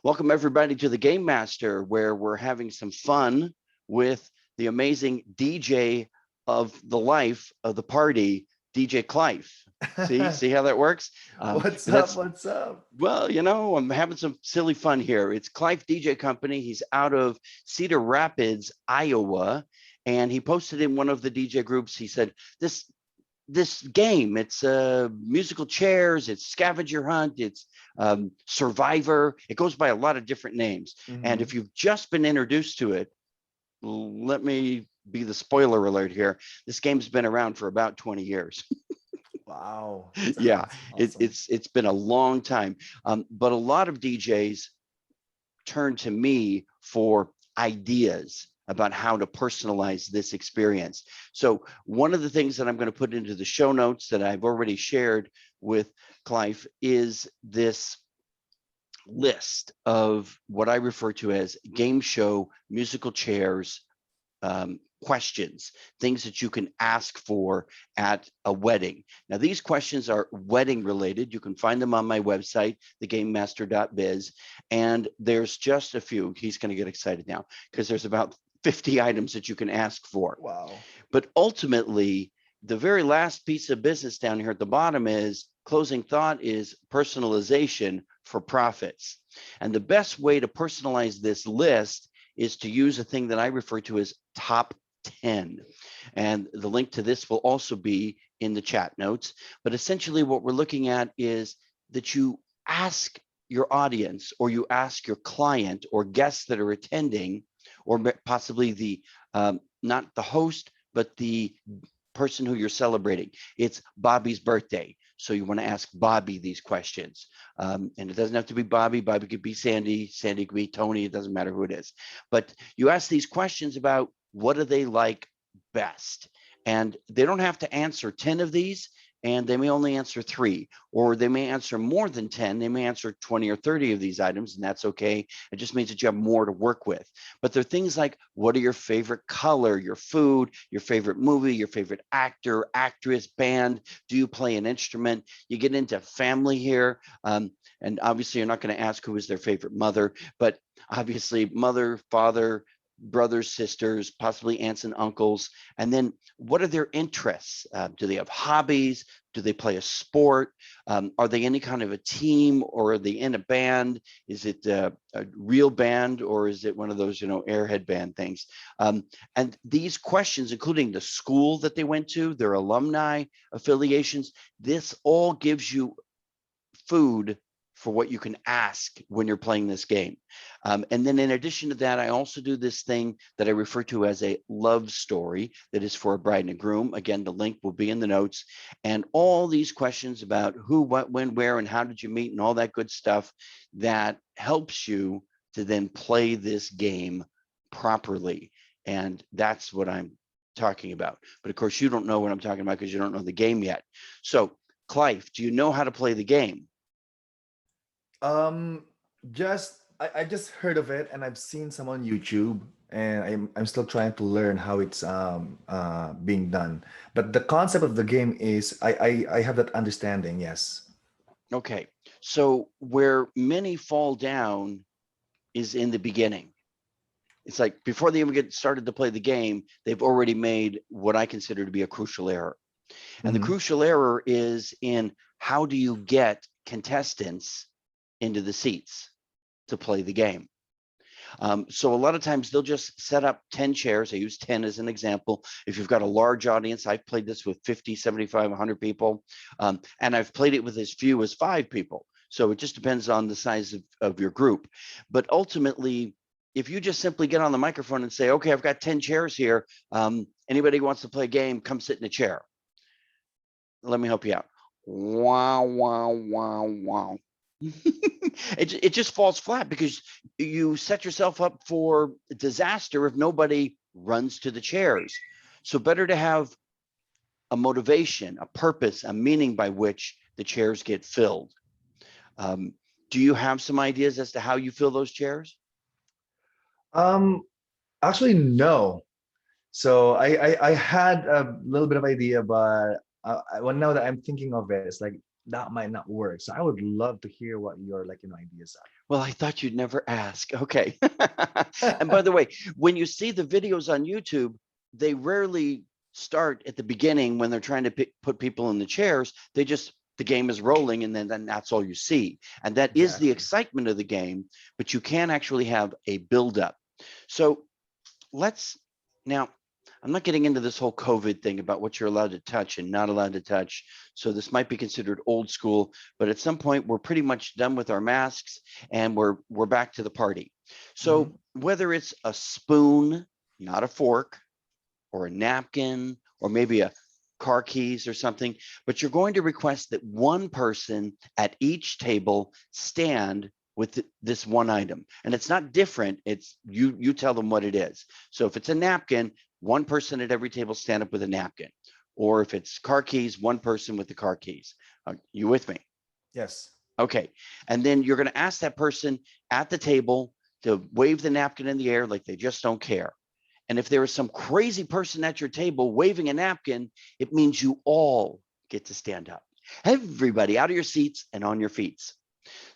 Welcome everybody to the Game Master, where we're having some fun with the amazing DJ of the life of the party, DJ Clife. See how that works? What's up? That's What's up? well, I'm having some silly fun here. It's Clife DJ Company. He's out of Cedar Rapids, Iowa, and he posted in one of the DJ groups. He said, this game, it's musical chairs, it's scavenger hunt, it's survivor. It goes by a lot of different names. And if Mhm. you've just been introduced to it, let me be the spoiler alert here. This game's been around for about 20 years. Wow, Yeah, sounds it, awesome. it's it's been a long time. But a lot of DJs turn to me for ideas about how to personalize this experience. So one of the things that I'm going to put into the show notes that I've already shared with Clive is this list of what I refer to as game show musical chairs, questions, things that you can ask for at a wedding. Now, these questions are wedding related. You can find them on my website, thegamemaster.biz. And there's just a few. He's going to get excited now because there's about 50 items that you can ask for. Wow. But ultimately, the very last piece of business down here at the bottom is closing thought is personalization for profits. And the best way to personalize this list is to use a thing that I refer to as top 10. And the link to this will also be in the chat notes. But essentially what we're looking at is that you ask your audience or you ask your client or guests that are attending, or possibly the not the host, but the person who you're celebrating. It's Bobby's birthday. So you want to ask Bobby these questions. And it doesn't have to be Bobby. Bobby could be Sandy. Sandy could be Tony. It doesn't matter who it is. But you ask these questions about what do they like best? And they don't have to answer 10 of these, and they may only answer 3, or they may answer more than 10. They may answer 20 or 30 of these items, and that's okay. It just means that you have more to work with. But there are things like, what are your favorite color, your food, your favorite movie, your favorite actor, actress, band? Do you play an instrument? You get into family here. And obviously, you're not going to ask who is their favorite mother, but obviously, mother, father, brothers, sisters, possibly aunts and uncles. And then what are their interests? Do they have hobbies? Do they play a sport? Are they any kind of a team, or are they in a band? Is it a real band, or is it one of those, airhead band things? And these questions, including the school that they went to, their alumni affiliations, this all gives you food for what you can ask when you're playing this game. And then in addition to that, I also do this thing that I refer to as a love story that is for a bride and a groom. Again, the link will be in the notes. And all these questions about who, what, when, where, and how did you meet and all that good stuff that helps you to then play this game properly. And that's what I'm talking about. But of course, you don't know what I'm talking about because you don't know the game yet. So, Clive, do you know how to play the game? Um, I just heard of it and I've seen some on YouTube and I'm still trying to learn how it's being done. But the concept of the game is I have that understanding, yes. Okay, so where many fall down is in the beginning. It's like before they even get started to play the game, they've already made what I consider to be a crucial error. And the Mm-hmm. crucial error is in how do you get contestants into the seats to play the game? So a lot of times they'll just set up 10 chairs. I use 10 as an example. If you've got a large audience, I've played this with 50, 75, 100 people. And I've played it with as few as 5 people. So it just depends on the size of your group. But ultimately, if you just simply get on the microphone and say, okay, I've got 10 chairs here. Anybody who wants to play a game, come sit in a chair. Let me help you out. Wow, wow, wow, wow. It just falls flat because you set yourself up for disaster if nobody runs to the chairs. So better to have a motivation, a purpose, a meaning by which the chairs get filled. Do you have some ideas as to how you fill those chairs? Um, Actually, no. So I had a little bit of idea, but well, now that I'm thinking of it, it's like that might not work. So I would love to hear what your ideas are. Well, I thought you'd never ask. Okay. And by the way, when you see the videos on YouTube, they rarely start at the beginning when they're trying to put people in the chairs. They just, the game is rolling and then that's all you see. And that is the Exactly. excitement of the game, but you can actually have a buildup. So let's now, I'm not getting into this whole COVID thing about what you're allowed to touch and not allowed to touch. So this might be considered old school, but at some point we're pretty much done with our masks and we're back to the party. Mhm. So whether it's a spoon, not a fork, or a napkin, or maybe a car keys or something, but you're going to request that one person at each table stand with this one item. And it's not different. It's you tell them what it is. So if it's a napkin, one person at every table stand up with a napkin. Or if it's car keys, one person with the car keys. Are you with me? Yes. Okay. And then you're going to ask that person at the table to wave the napkin in the air like they just don't care. And if there is some crazy person at your table waving a napkin, it means you all get to stand up. Everybody out of your seats and on your feet.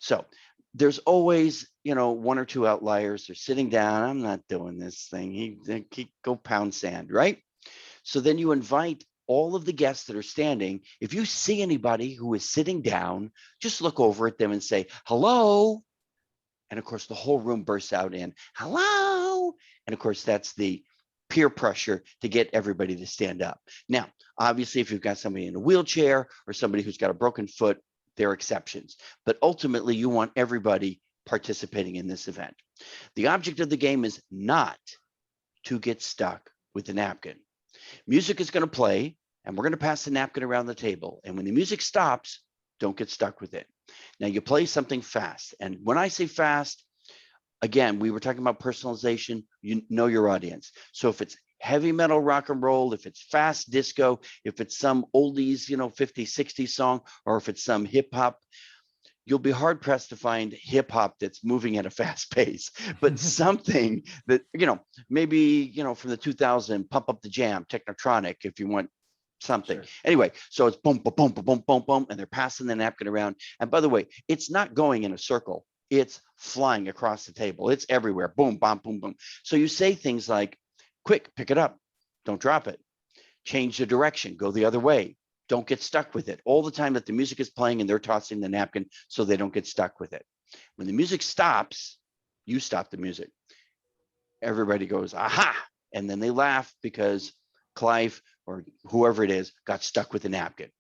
So there's always, one or two outliers. They're sitting down. I'm not doing this thing. He go pound sand, right? So then you invite all of the guests that are standing. If you see anybody who is sitting down, just look over at them and say, hello. And of course, the whole room bursts out in hello. And of course, that's the peer pressure to get everybody to stand up. Now, obviously, if you've got somebody in a wheelchair or somebody who's got a broken foot, there are exceptions. But ultimately, you want everybody participating in this event. The object of the game is not to get stuck with the napkin. Music is going to play, and we're going to pass the napkin around the table. And when the music stops, don't get stuck with it. Now you play something fast. And when I say fast, again, we were talking about personalization, you know your audience. So if it's heavy metal rock and roll, if it's fast disco, if it's some oldies, 50s, 60s song, or if it's some hip hop, you'll be hard pressed to find hip hop that's moving at a fast pace, but something that, maybe, from the 2000 Pump Up the Jam, Technotronic, if you want something. Sure. Anyway, so it's boom, boom, boom, boom, boom, boom, and they're passing the napkin around. And by the way, it's not going in a circle. It's flying across the table. It's everywhere. Boom, bam, boom, boom. So you say things like, quick, pick it up. Don't drop it. Change the direction. Go the other way. Don't get stuck with it. All the time that the music is playing and they're tossing the napkin so they don't get stuck with it. When the music stops, you stop the music. Everybody goes, aha. And then they laugh because Clive or whoever it is got stuck with the napkin.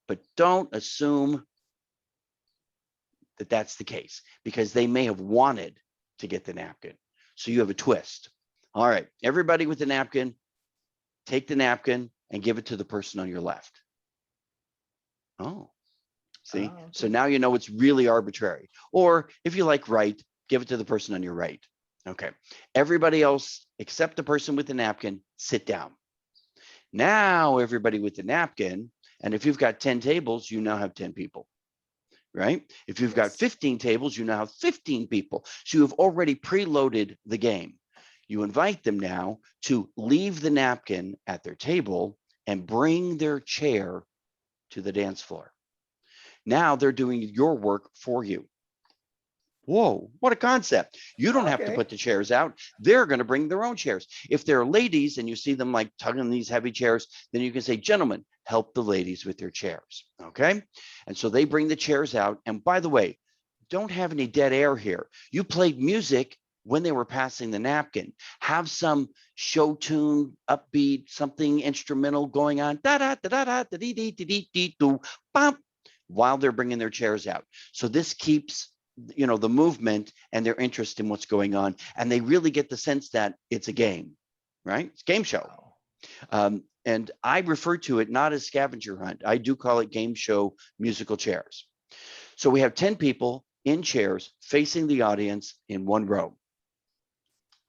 But don't assume that that's the case because they may have wanted to get the napkin. So you have a twist. All right, everybody with the napkin, take the napkin and give it to the person on your left. Oh, see? Ah, So okay. now you know it's really arbitrary. Or if you like right, give it to the person on your right. Okay. Everybody else except the person with the napkin, sit down. Now everybody with the napkin, and if you've got 10 tables, you now have 10 people, right? If you've got Yes. 15 tables, you now have 15 people. So you have already preloaded the game. You invite them now to leave the napkin at their table and bring their chair to the dance floor. Now they're doing your work for you. Whoa, what a concept. You don't have to Okay. put the chairs out. They're going to bring their own chairs. If they're ladies and you see them like tugging these heavy chairs, then you can say, gentlemen, help the ladies with their chairs. Okay. And so they bring the chairs out. And by the way, don't have any dead air here. You played music when they were passing the napkin. Have some show tune, upbeat, something instrumental going on. Da da da da da da dee dee dee dee doo bump while they're bringing their chairs out. So this keeps the movement and their interest in what's going on, and they really get the sense that it's a game, right? It's a game show. Wow. And I refer to it not as scavenger hunt. I do call it game show musical chairs. So we have 10 people in chairs facing the audience in one row.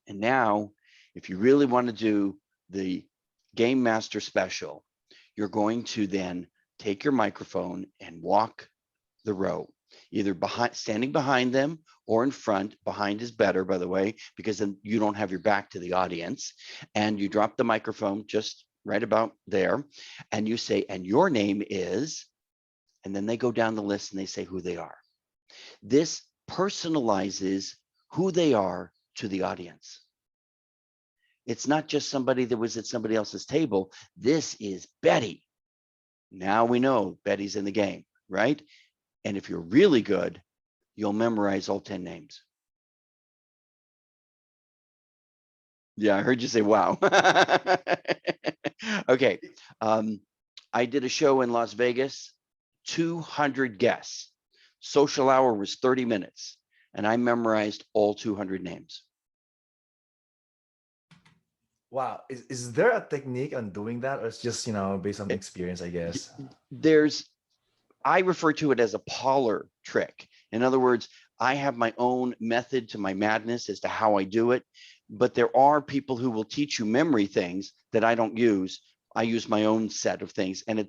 And now, if you really want to do the Game Master special, you're going to then take your microphone and walk the row, either standing behind them or in front. Behind is better, by the way, because then you don't have your back to the audience. And you drop the microphone just right about there. And you say, and your name is, and then they go down the list and they say who they are. This personalizes who they are to the audience. It's not just somebody that was at somebody else's table. This is Betty. Now we know Betty's in the game, right? And if you're really good, you'll memorize all 10 names. Yeah, I heard you say, wow. Okay. I did a show in Las Vegas, 200 guests. Social hour was 30 minutes, and I memorized all 200 names. Wow. Is there a technique on doing that, or it's just, based on It- experience, I guess? I refer to it as a parlor trick. In other words, I have my own method to my madness as to how I do it, but there are people who will teach you memory things that I don't use. I use my own set of things, and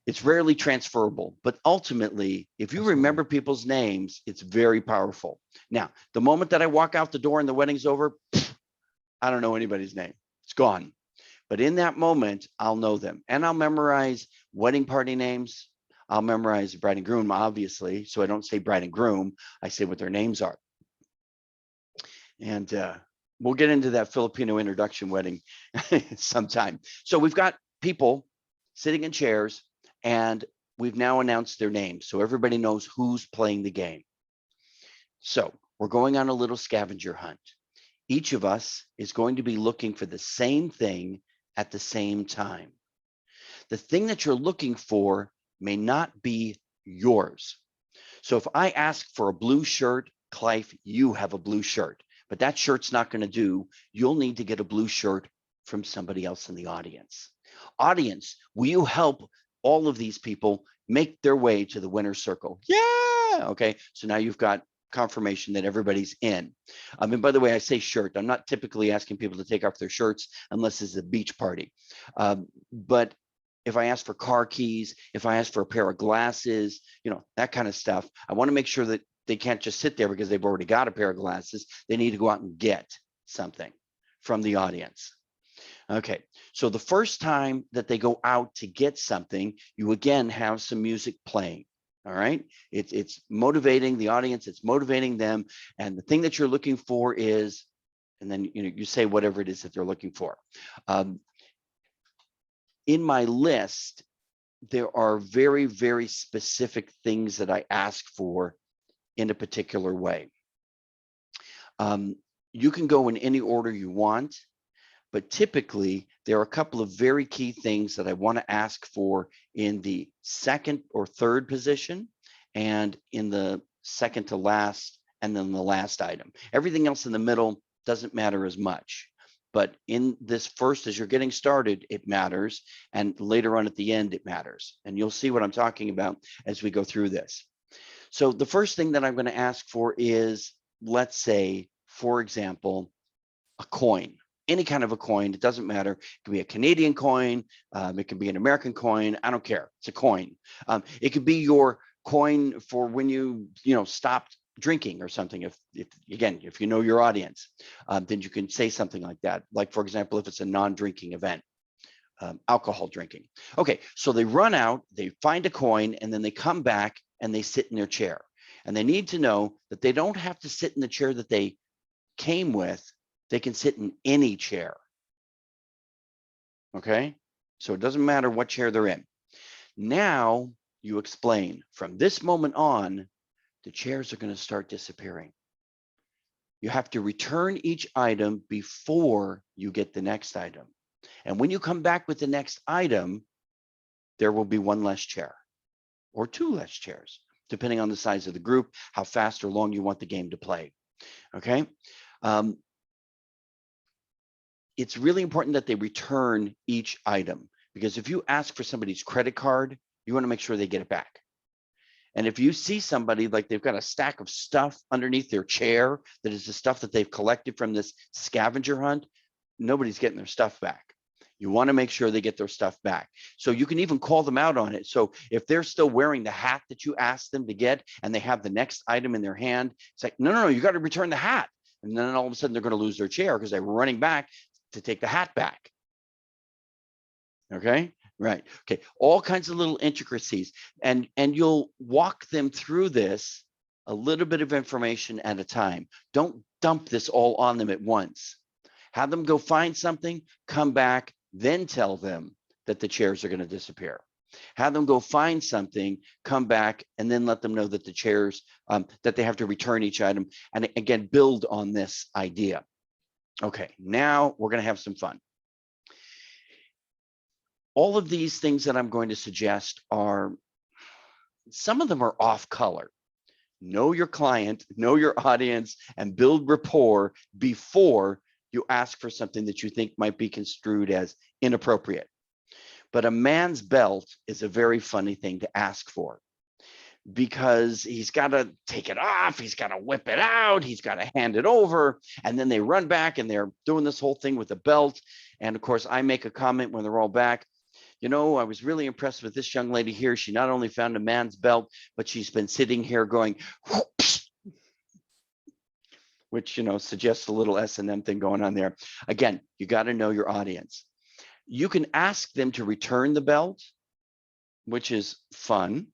it's rarely transferable. But ultimately, if you Absolutely. remember people's names, it's very powerful. Now, the moment that I walk out the door and the wedding's over, I don't know anybody's name. It's gone. But in that moment, I'll know them, and I'll memorize wedding party names. I'll memorize bride and groom, obviously, so I don't say bride and groom. I say what their names are. And we'll get into that Filipino introduction wedding sometime. So we've got people sitting in chairs, and we've now announced their names, so everybody knows who's playing the game. So we're going on a little scavenger hunt. Each of us is going to be looking for the same thing at the same time. The thing that you're looking for may not be yours. So if I ask for a blue shirt, Clife, you have a blue shirt, but that shirt's not going to do. You'll need to get a blue shirt from somebody else in the audience. Audience, will you help all of these people make their way to the winner's circle? Yeah. Okay. So now you've got confirmation that everybody's in. And by the way, I say shirt. I'm not typically asking people to take off their shirts unless it's a beach party. But if I ask for car keys, if I ask for a pair of glasses, that kind of stuff, I want to make sure that they can't just sit there because they've already got a pair of glasses. They need to go out and get something from the audience. Okay, so the first time that they go out to get something, you again have some music playing. All right, it's motivating the audience, it's motivating them, and the thing that you're looking for is, and then you say whatever it is that they're looking for. In my list, there are very, very specific things that I ask for in a particular way. You can go in any order you want, but typically there are a couple of very key things that I want to ask for in the second or third position and in the second to last and then the last item. Everything else in the middle doesn't matter as much. But in this first, as you're getting started, it matters. And later on at the end, it matters. And you'll see what I'm talking about as we go through this. So the first thing that I'm going to ask for is, let's say, for example, a coin. Any kind of a coin, it doesn't matter. It can be a Canadian coin. It can be an American coin. I don't care. It's a coin. It could be your coin for when you stopped drinking or something. If you know your audience, then you can say something like that. Like, for example, if it's a non-drinking event, alcohol drinking. Okay, so they run out, they find a coin, and then they come back and they sit in their chair. And they need to know that they don't have to sit in the chair that they came with. They can sit in any chair. Okay, so it doesn't matter what chair they're in. Now you explain, from this moment on, the chairs are going to start disappearing. You have to return each item before you get the next item. And when you come back with the next item, there will be one less chair or two less chairs, depending on the size of the group, how fast or long you want the game to play. Okay. It's really important that they return each item, because if you ask for somebody's credit card, you want to make sure they get it back. And if you see somebody like they've got a stack of stuff underneath their chair that is the stuff that they've collected from this scavenger hunt, nobody's getting their stuff back. You want to make sure they get their stuff back. So you can even call them out on it. So if they're still wearing the hat that you asked them to get and they have the next item in their hand, it's like, no, you got to return the hat. And then all of a sudden they're going to lose their chair because they were running back to take the hat back. Okay, right. Okay, all kinds of little intricacies, and you'll walk them through this a little bit of information at a time. Don't dump this all on them at once. Have them go find something, come back, then tell them that the chairs are going to disappear. Have them go find something, come back, and then let them know that the chairs, that they have to return each item. And again, build on this idea. Okay, now we're going to have some fun. All of these things that I'm going to suggest are, some of them are off color. Know your client, know your audience, and build rapport before you ask for something that you think might be construed as inappropriate. But a man's belt is a very funny thing to ask for, because he's got to take it off, he's got to whip it out, he's got to hand it over, and then they run back and they're doing this whole thing with the belt. And of course, I make a comment when they're all back. You know, I was really impressed with this young lady here. She not only found a man's belt, but she's been sitting here going, whoops, which, you know, suggests a little S&M thing going on there. Again, you got to know your audience. You can ask them to return the belt, which is fun,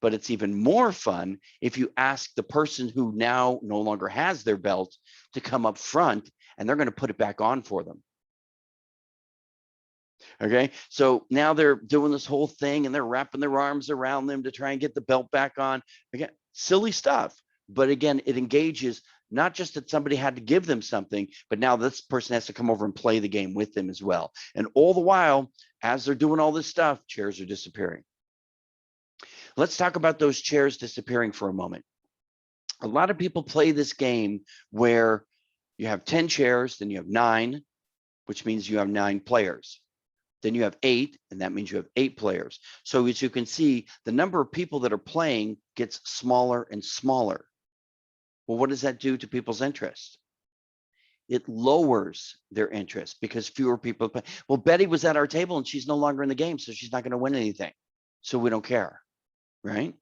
but it's even more fun if you ask the person who now no longer has their belt to come up front, and they're going to put it back on for them. Okay, so now they're doing this whole thing and they're wrapping their arms around them to try and get the belt back on. Again, silly stuff. But again, it engages not just that somebody had to give them something, but now this person has to come over and play the game with them as well. And all the while, as they're doing all this stuff, chairs are disappearing. Let's talk about those chairs disappearing for a moment. A lot of people play this game where you have 10 chairs, then you have 9, which means you have 9 players. Then you have 8, and that means you have 8 players. So as you can see, the number of people that are playing gets smaller and smaller. Well, what does that do to people's interest? It lowers their interest because fewer people play. Well, Betty was at our table and she's no longer in the game, so she's not going to win anything. So we don't care, right?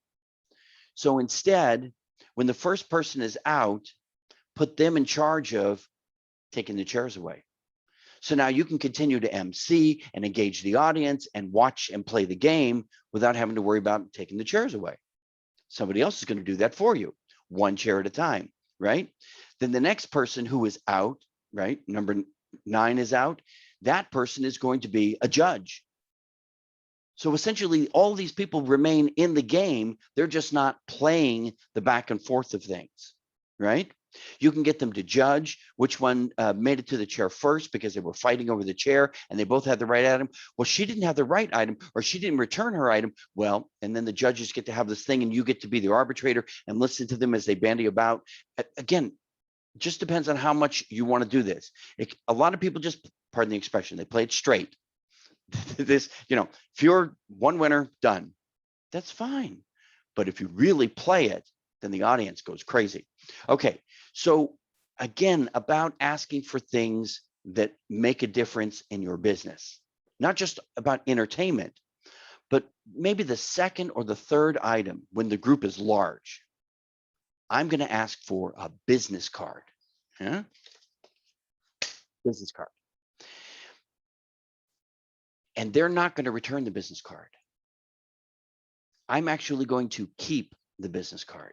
So instead, when the first person is out, put them in charge of taking the chairs away. So now you can continue to MC and engage the audience and watch and play the game without having to worry about taking the chairs away. Somebody else is going to do that for you, one chair at a time, right? Then the next person who is out, right? Number 9 is out. That person is going to be a judge. So essentially, all these people remain in the game. They're just not playing the back and forth of things, right? You can get them to judge which one made it to the chair first because they were fighting over the chair and they both had the right item. Well, she didn't have the right item, or she didn't return her item. Well, and then the judges get to have this thing and you get to be the arbitrator and listen to them as they bandy about. Again, just depends on how much you want to do this. A lot of people just, pardon the expression, they play it straight. This, you know, if you're one winner, done. That's fine. But if you really play it, then the audience goes crazy. Okay, so again, about asking for things that make a difference in your business, not just about entertainment, but maybe the second or the third item when the group is large. I'm going to ask for a business card. Yeah? Business card. And they're not going to return the business card. I'm actually going to keep the business card.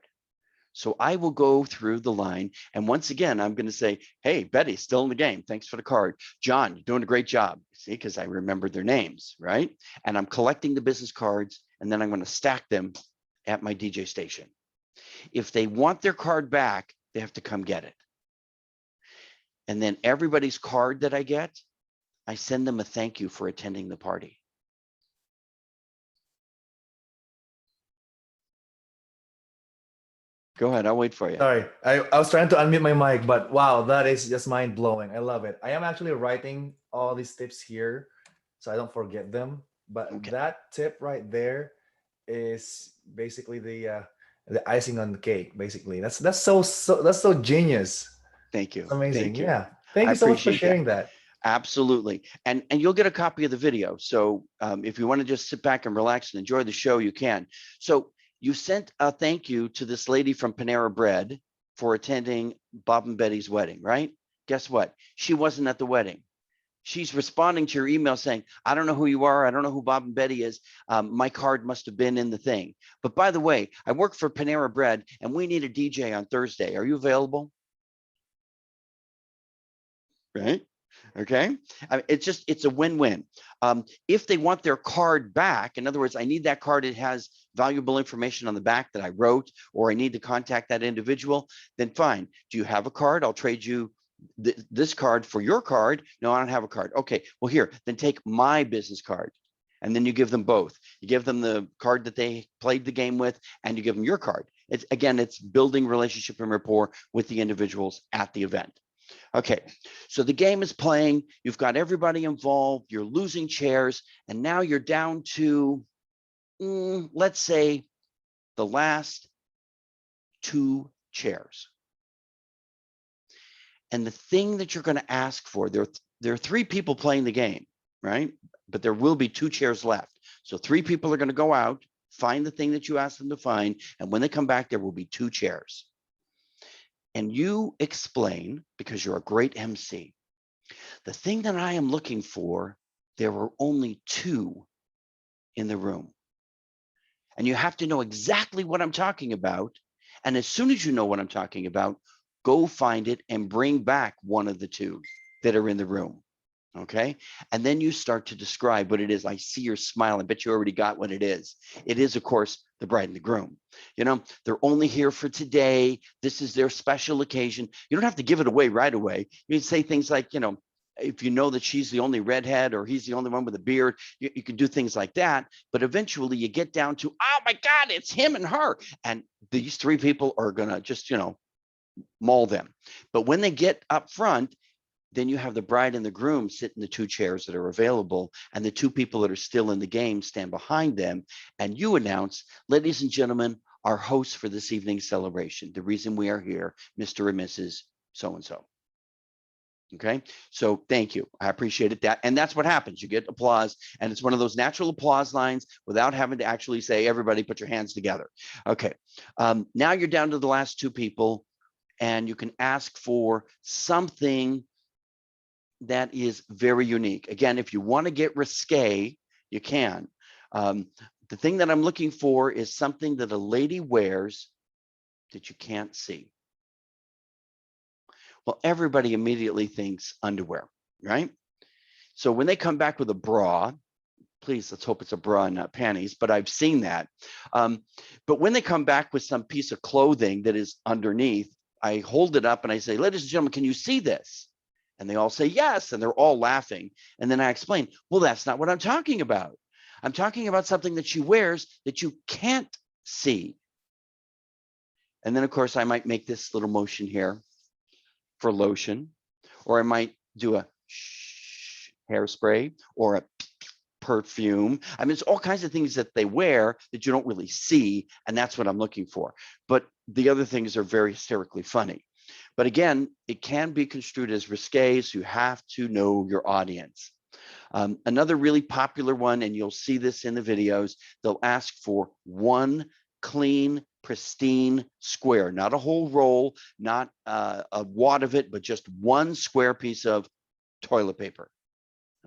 So I will go through the line. And once again, I'm going to say, hey, Betty, still in the game. Thanks for the card. John, you're doing a great job. See, because I remembered their names, right? And I'm collecting the business cards, and then I'm going to stack them at my DJ station. If they want their card back, they have to come get it. And then everybody's card that I get, I send them a thank you for attending the party. Go ahead, I'll wait for you. Sorry, I was trying to unmute my mic, but wow, that is just mind blowing. I love it. I am actually writing all these tips here so I don't forget them. But Okay. that tip right there is basically the icing on the cake. Basically, that's so genius. Thank you. It's amazing. Thank you. Yeah, thank I you so much for appreciate that. sharing that. Absolutely. And you'll get a copy of the video. So if you want to just sit back and relax and enjoy the show, you can. So you sent a thank you to this lady from Panera Bread for attending Bob and Betty's wedding, right? Guess what? She wasn't at the wedding. She's responding to your email saying, I don't know who you are. I don't know who Bob and Betty is. My card must have been in the thing. But by the way, I work for Panera Bread and we need a DJ on Thursday. Are you available? Right? Okay. It's a win-win. If they want their card back, in other words, I need that card. It has valuable information on the back that I wrote, or I need to contact that individual, then fine. Do you have a card? I'll trade you this card for your card. No, I don't have a card. Okay. Well, here, then take my business card. And then you give them both. You give them the card that they played the game with, and you give them your card. It's building relationship and rapport with the individuals at the event. Okay, so the game is playing, you've got everybody involved, you're losing chairs, and now you're down to, let's say, the last 2 chairs. And the thing that you're going to ask for, there are 3 people playing the game, right? But there will be 2 chairs left. So 3 people are going to go out, find the thing that you asked them to find, and when they come back, there will be 2 chairs. And you explain, because you're a great MC, the thing that I am looking for, there were only 2 in the room. And you have to know exactly what I'm talking about. And as soon as you know what I'm talking about, go find it and bring back one of the 2 that are in the room. Okay. And then you start to describe what it is. I see your smile. I bet you already got what it is. It is, of course, the bride and the groom. You know, they're only here for today. This is their special occasion. You don't have to give it away right away. You can say things like, you know, if you know that she's the only redhead or he's the only one with a beard, you can do things like that. But eventually you get down to, oh my God, it's him and her. And these 3 people are going to just, you know, maul them. But when they get up front, then you have the bride and the groom sit in the 2 chairs that are available, and the 2 people that are still in the game stand behind them, and you announce, ladies and gentlemen, our hosts for this evening's celebration. The reason we are here, Mr. and Mrs. So-and-so. Okay, so thank you. I appreciate it. And that's what happens. You get applause, and it's one of those natural applause lines without having to actually say, everybody put your hands together. Okay, now you're down to the last 2 people, and you can ask for something that is very unique. Again, if you want to get risque, you can. The thing that I'm looking for is something that a lady wears that you can't see. Well, everybody immediately thinks underwear, right? So when they come back with a bra, please, let's hope it's a bra and not panties, but I've seen that. But when they come back with some piece of clothing that is underneath, I hold it up and I say, ladies and gentlemen, can you see this? And they all say yes, and they're all laughing. And then I explain, well, that's not what I'm talking about. I'm talking about something that she wears that you can't see. And then, of course, I might make this little motion here for lotion, or I might do a hairspray or a perfume. I mean, it's all kinds of things that they wear that you don't really see, and that's what I'm looking for. But the other things are very hysterically funny. But again, it can be construed as risque, so you have to know your audience. Another really popular one, and you'll see this in the videos, they'll ask for one clean, pristine square, not a whole roll, not a wad of it, but just one square piece of toilet paper.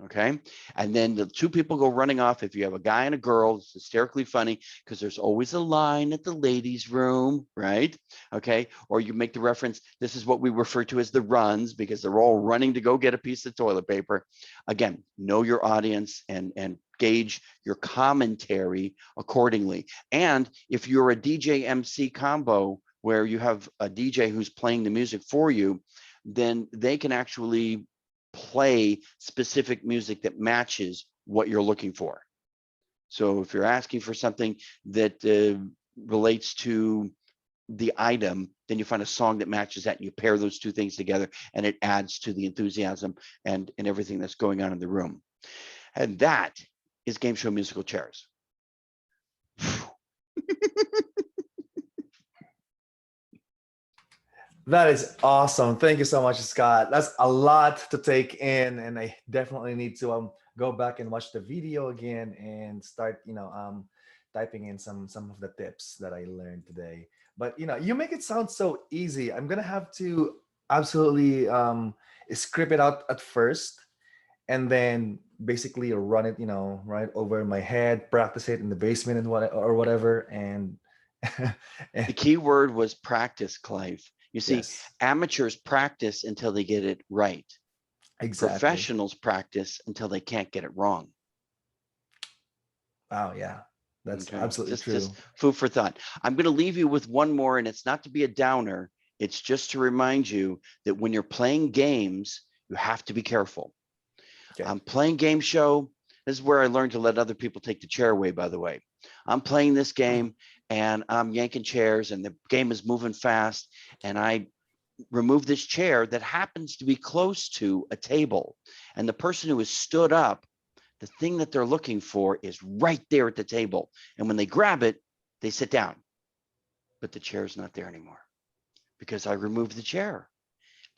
Okay. And then the 2 people go running off. If you have a guy and a girl, it's hysterically funny because there's always a line at the ladies' room, right? Okay. Or you make the reference, this is what we refer to as the runs because they're all running to go get a piece of toilet paper. Again, know your audience and gauge your commentary accordingly. And if you're a DJ MC combo where you have a DJ who's playing the music for you, then they can actually play specific music that matches what you're looking for. So if you're asking for something that relates to the item, then you find a song that matches that and you pair those 2 things together and it adds to the enthusiasm and everything that's going on in the room. And that is Game Show Musical Chairs. That is awesome. Thank you so much, Scott. That's a lot to take in, and I definitely need to go back and watch the video again and start, typing in some of the tips that I learned today. But you make it sound so easy. I'm gonna have to absolutely script it out at first, and then basically run it, right over my head, practice it in the basement and whatever. And, The and key word was practice, Clive. You see, yes, amateurs practice until they get it right. exactly. Professionals practice until they can't get it wrong. Wow, yeah, that's Okay, absolutely just true. food for thought. I'm going to leave you with one more, and it's not to be a downer. It's just to remind you that when you're playing games, you have to be careful. Okay. I'm playing game show. This is where I learned to let other people take the chair away, by the way. I'm playing this game and I'm yanking chairs and the game is moving fast. And I remove this chair that happens to be close to a table. And the person who has stood up, the thing that they're looking for is right there at the table. And when they grab it, they sit down. But the chair is not there anymore because I removed the chair.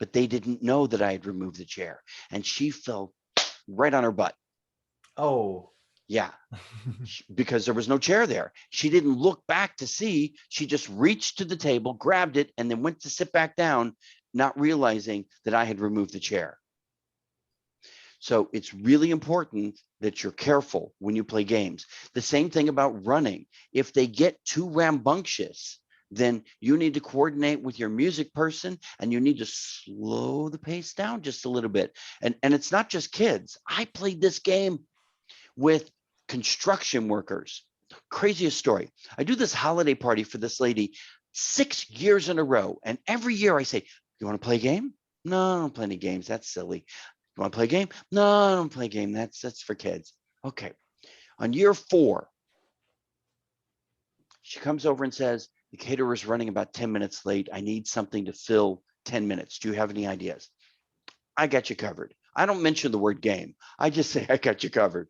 But they didn't know that I had removed the chair. And she fell right on her butt. Oh. Yeah, because there was no chair there. She didn't look back to see. She just reached to the table, grabbed it, and then went to sit back down, not realizing that I had removed the chair. So it's really important that you're careful when you play games. The same thing about running. If they get too rambunctious, then you need to coordinate with your music person and you need to slow the pace down just a little bit. And it's not just kids. I played this game with construction workers. Craziest story. I do this holiday party for this lady 6 years in a row. And every year I say, you want to play a game? No, I don't play any games. That's silly. You want to play a game? No, I don't play a game. That's for kids. Okay. On year 4, she comes over and says, the caterer is running about 10 minutes late. I need something to fill 10 minutes. Do you have any ideas? I got you covered. I don't mention the word game. I just say, I got you covered.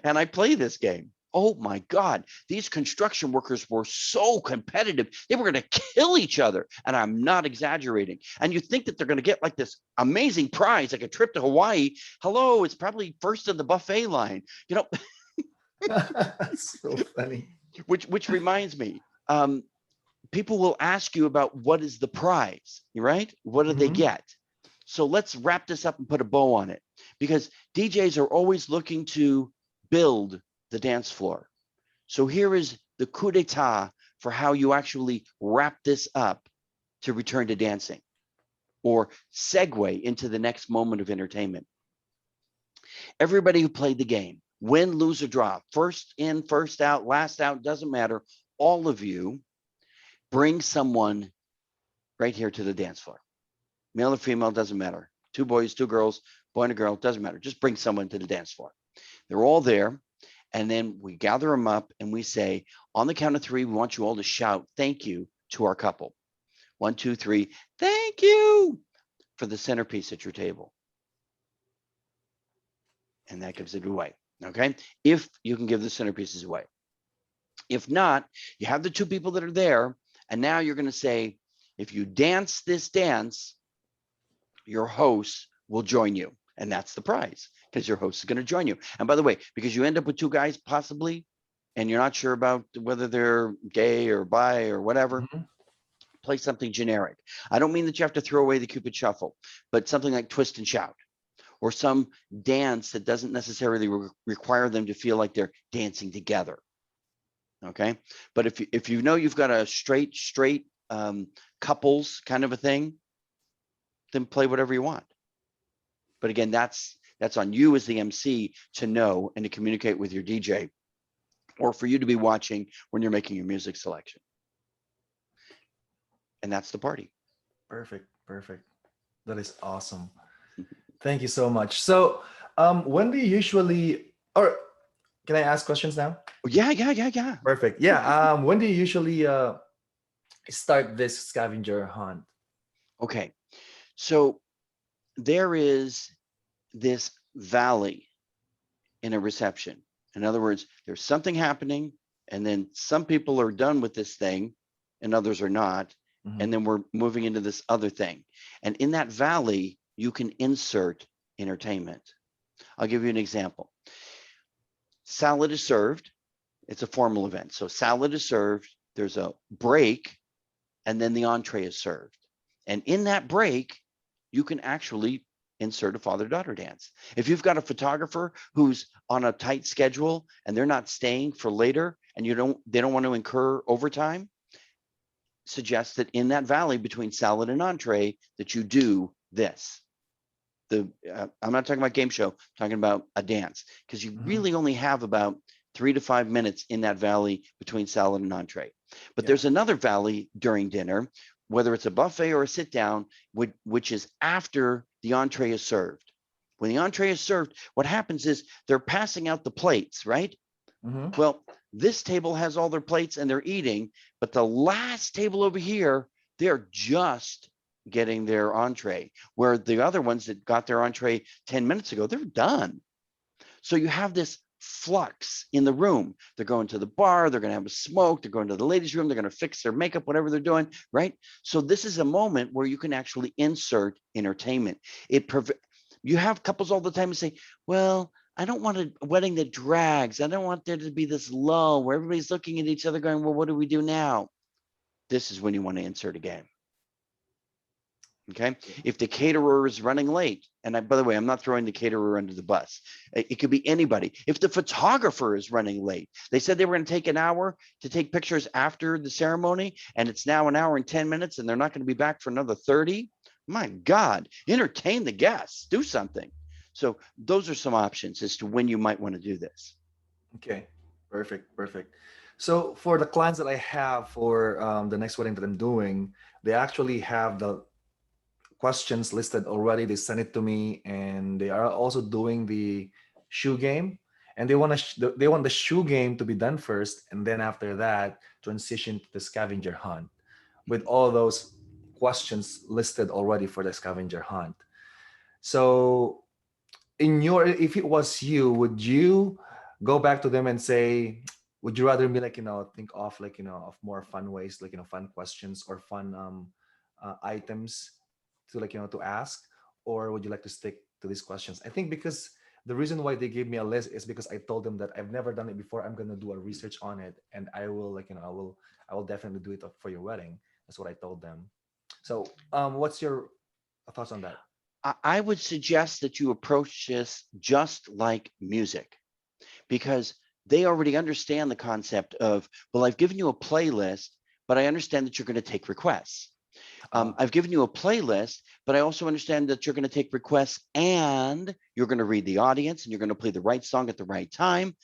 And I play this game. Oh my God, these construction workers were so competitive. They were going to kill each other. And I'm not exaggerating. And you think that they're going to get like this amazing prize, like a trip to Hawaii. Hello, it's probably first in the buffet line, So funny. which reminds me, people will ask you about what is the prize, right? What do they Hmm. get? So let's wrap this up and put a bow on it because DJs are always looking to build the dance floor. So here is the coup d'etat for how you actually wrap this up to return to dancing or segue into the next moment of entertainment. Everybody who played the game, win, lose, or draw, first in, first out, doesn't matter. All of you bring someone right here to the dance floor. Male or female, doesn't matter. 2 boys, 2 girls, boy and a girl, doesn't matter. Just bring someone to the dance floor. They're all there. And then we gather them up and we say, on the count of 3, we want you all to shout thank you to our couple. 1, 2, 3, thank you for the centerpiece at your table. And that gives it away. Okay. If you can give the centerpieces away. If not, you have the 2 people that are there. And now you're going to say, if you dance this dance, your host will join you. And that's the prize because your host is going to join you. And by the way, because you end up with 2 guys possibly, and you're not sure about whether they're gay or bi or whatever, Hmm. play something generic. I don't mean that you have to throw away the Cupid Shuffle, but something like Twist and Shout or some dance that doesn't necessarily require them to feel like they're dancing together. Okay. But if you know you've got a straight couples kind of a thing, then play whatever you want. But again, that's on you as the MC to know and to communicate with your DJ or for you to be watching when you're making your music selection. And that's the party. Perfect. Perfect. That is awesome. Thank you so much. So, when do you usually, or can I ask questions now? Yeah. Perfect. Yeah. When do you usually start this scavenger hunt? Okay. So there is this valley in a reception. In other words, there's something happening, and then some people are done with this thing, and others are not. Hmm. And then we're moving into this other thing. And in that valley, you can insert entertainment. I'll give you an example. Salad is served. It's a formal event. So salad is served. There's a break, and then the entree is served. And in that break, you can actually insert a father-daughter dance. If you've got a photographer who's on a tight schedule and they're not staying for later and they don't want to incur overtime, suggest that in that valley between salad and entree that you do this. I'm not talking about game show, I'm talking about a dance, because you really only have about 3 to 5 minutes in that valley between salad and entree. But there's another valley during dinner, whether it's a buffet or a sit down, which is after the entree is served. When the entree is served, what happens is they're passing out the plates, right? Well, this table has all their plates and they're eating, but the last table over here, they're just getting their entree, where the other ones that got their entree 10 minutes ago, they're done. So you have this flux in the room. They're going to the bar, they're going to have a smoke, they're going to the ladies' room, they're going to fix their makeup, whatever they're doing, right? So this is a moment where you can actually insert entertainment. You have couples all the time who say, well, I don't want a wedding that drags. I don't want there to be this lull where everybody's looking at each other going, well, what do we do now? This is when you want to insert a game. Okay. If the caterer is running late, and by the way, I'm not throwing the caterer under the bus. It could be anybody. If the photographer is running late, they said they were going to take an hour to take pictures after the ceremony, and it's now an hour and 10 minutes, and they're not going to be back for another 30. My God, entertain the guests, do something. So those are some options as to when you might want to do this. Okay, perfect. So for the clients that I have for the next wedding that I'm doing, they actually have the questions listed already. They send it to me, and they are also doing the shoe game. And they want the shoe game to be done first, and then after that, transition to the scavenger hunt with all those questions listed already for the scavenger hunt. So if it was you, would you go back to them and say, would you rather be think of of more fun ways, fun questions or fun items to to ask, or would you like to stick to these questions? I think because the reason why they gave me a list is because I told them that I've never done it before. I'm gonna do a research on it, and I will I will definitely do it for your wedding. That's what I told them. So what's your thoughts on that? I would suggest that you approach this just like music, because they already understand the concept of, well, I've given you a playlist, but I understand that you're going to take requests. I've given you a playlist, but I also understand that you're going to take requests and you're going to read the audience and you're going to play the right song at the right time.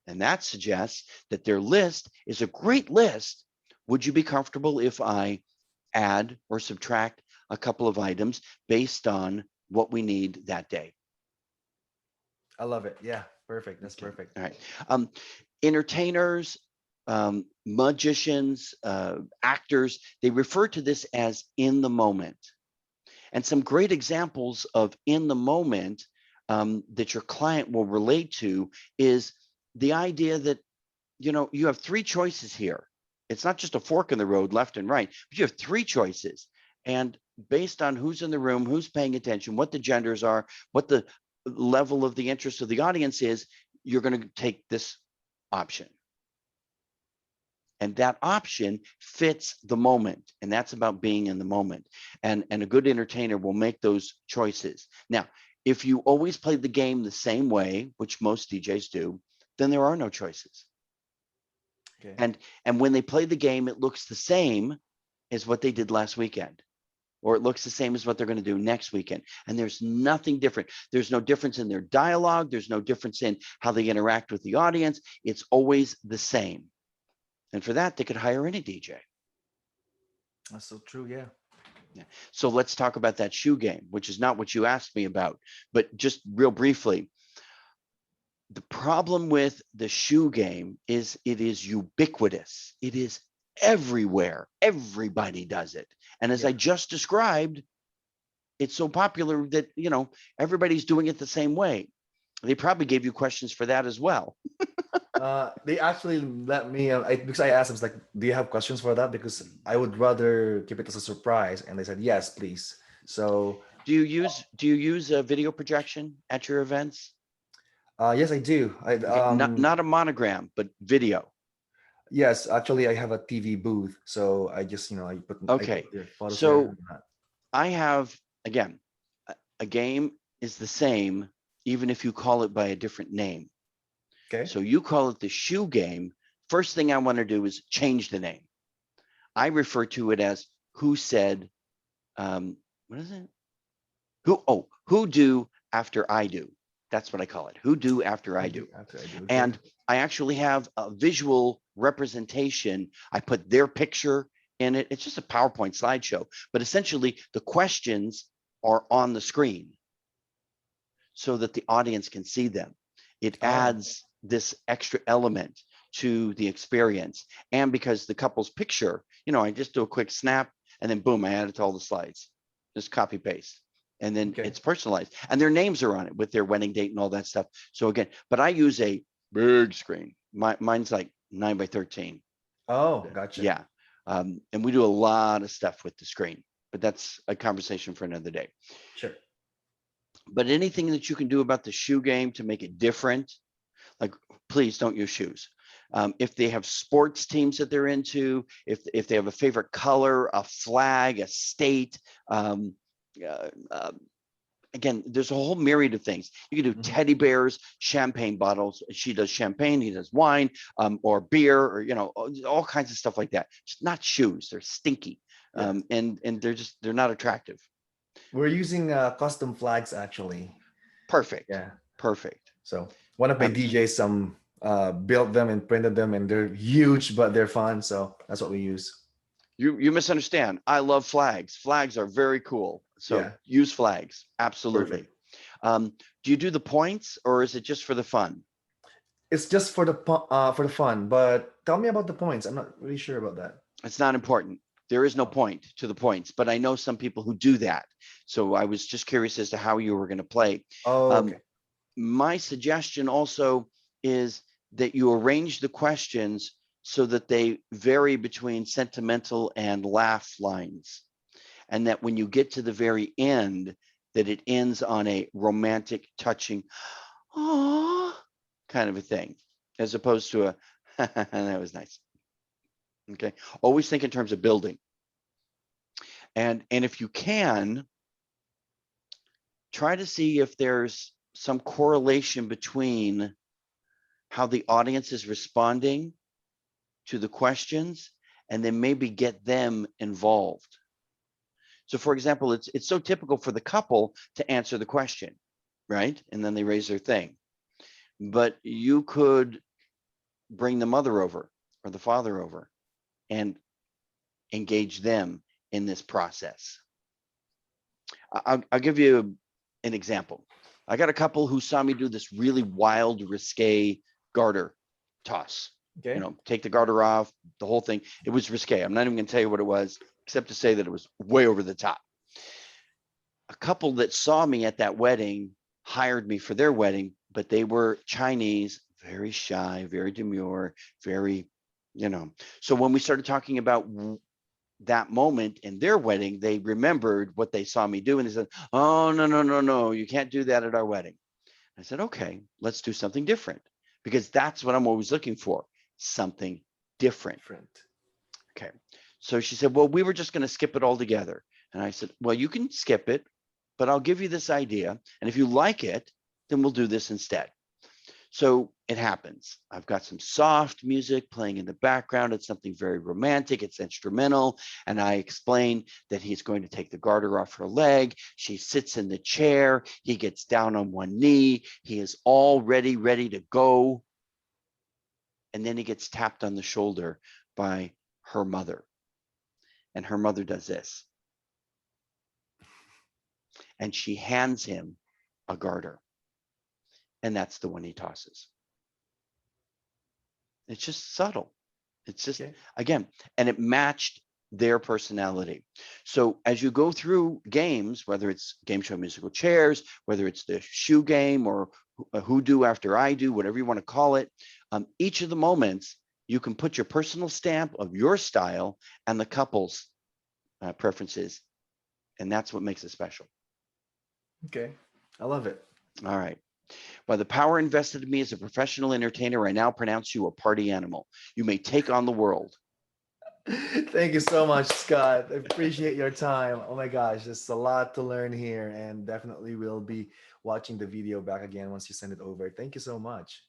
And that suggests that their list is a great list. Would you be comfortable if I add or subtract a couple of items based on what we need that day? I love it. Yeah, perfect. That's perfect. All right. Entertainers, magicians, actors, they refer to this as in the moment. And some great examples of in the moment that your client will relate to is the idea that, you have 3 choices here. It's not just a fork in the road, left and right, but you have 3 choices. And based on who's in the room, who's paying attention, what the genders are, what the level of the interest of the audience is, you're going to take this option. And that option fits the moment. And that's about being in the moment. And a good entertainer will make those choices. Now, if you always play the game the same way, which most DJs do, then there are no choices. Okay. And when they play the game, it looks the same as what they did last weekend, or it looks the same as what they're going to do next weekend. And there's nothing different. There's no difference in their dialogue. There's no difference in how they interact with the audience. It's always the same. And for that, they could hire any DJ. That's so true. Yeah. So let's talk about that shoe game, which is not what you asked me about, but just real briefly. The problem with the shoe game is it is ubiquitous. It is everywhere. Everybody does it. And as I just described, it's so popular that, everybody's doing it the same way. They probably gave you questions for that as well. They actually let me, because I asked them, like, do you have questions for that? Because I would rather keep it as a surprise. And they said, yes, please. So do you use a video projection at your events? Yes, I do. Not a monogram, but video. Yes, actually, I have a TV booth, so I just I put okay. I put their photos so there. I have, again, a game is the same, even if you call it by a different name. Okay. So you call it the shoe game. First thing I want to do is change the name. I refer to it as who said, what is it? Who do after I do. That's what I call it. Who do after I do. After I do. And I actually have a visual representation. I put their picture in it. It's just a PowerPoint slideshow, but essentially the questions are on the screen so that the audience can see them. It adds this extra element to the experience. And because the couple's picture, you know, I just do a quick snap and then boom, I add it to all the slides. Just copy paste. And then it's personalized. And their names are on it with their wedding date and all that stuff. So again, but I use a big screen. Mine's like 9x13. Oh, gotcha. Yeah. And we do a lot of stuff with the screen, but that's a conversation for another day. Sure. But anything that you can do about the shoe game to make it different, like please don't use shoes. If they have sports teams that they're into, if they have a favorite color, a flag, a state, again, there's a whole myriad of things. You can do teddy bears, champagne bottles. She does champagne, he does wine, or beer, or, you know, all kinds of stuff like that. Just not shoes. They're stinky. And they're not attractive. We're using custom flags actually. Perfect. Yeah. Perfect. So one of my DJs built them and printed them, and they're huge, but they're fun. So that's what we use. You misunderstand. I love flags. Flags are very cool. So use flags. Absolutely. Do you do the points, or is it just for the fun? It's just for the fun. But tell me about the points. I'm not really sure about that. It's not important. There is no point to the points, but I know some people who do that. So I was just curious as to how you were going to play. My suggestion also is that you arrange the questions so that they vary between sentimental and laugh lines. And that when you get to the very end, that it ends on a romantic, touching, oh, kind of a thing, as opposed to a, that was nice. Okay. Always think in terms of building. And if you can, try to see if there's some correlation between how the audience is responding to the questions, and then maybe get them involved. So for example, it's so typical for the couple to answer the question, right? And then they raise their thing. But you could bring the mother over or the father over and engage them in this process. I'll give you an example. I got a couple who saw me do this really wild, risque garter toss. You know, take the garter off, the whole thing. It was risque. I'm not even going to tell you what it was, except to say that it was way over the top. A couple that saw me at that wedding hired me for their wedding, but they were Chinese, very shy, very demure, very, you know. So when we started talking about that moment in their wedding, they remembered what they saw me do, and they said, oh, no, you can't do that at our wedding. I said, okay, let's do something different, because that's what I'm always looking for, something different. Okay. So she said, well, we were just going to skip it all together. And I said, well, you can skip it, but I'll give you this idea. And if you like it, then we'll do this instead. So it happens. I've got some soft music playing in the background. It's something very romantic. It's instrumental. And I explain that he's going to take the garter off her leg. She sits in the chair. He gets down on one knee. He is already ready to go. And then he gets tapped on the shoulder by her mother. And her mother does this. And she hands him a garter. And that's the one he tosses. It's just subtle. It's just, again, and it matched their personality. So as you go through games, whether it's game show musical chairs, whether it's the shoe game or who do after I do, whatever you want to call it, each of the moments, you can put your personal stamp of your style and the couple's preferences. And that's what makes it special. Okay. I love it. All right. By the power invested in me as a professional entertainer, I now pronounce you a party animal. You may take on the world. Thank you so much, Scott. I appreciate your time. Oh my gosh, there's a lot to learn here, and definitely we'll be watching the video back again once you send it over. Thank you so much.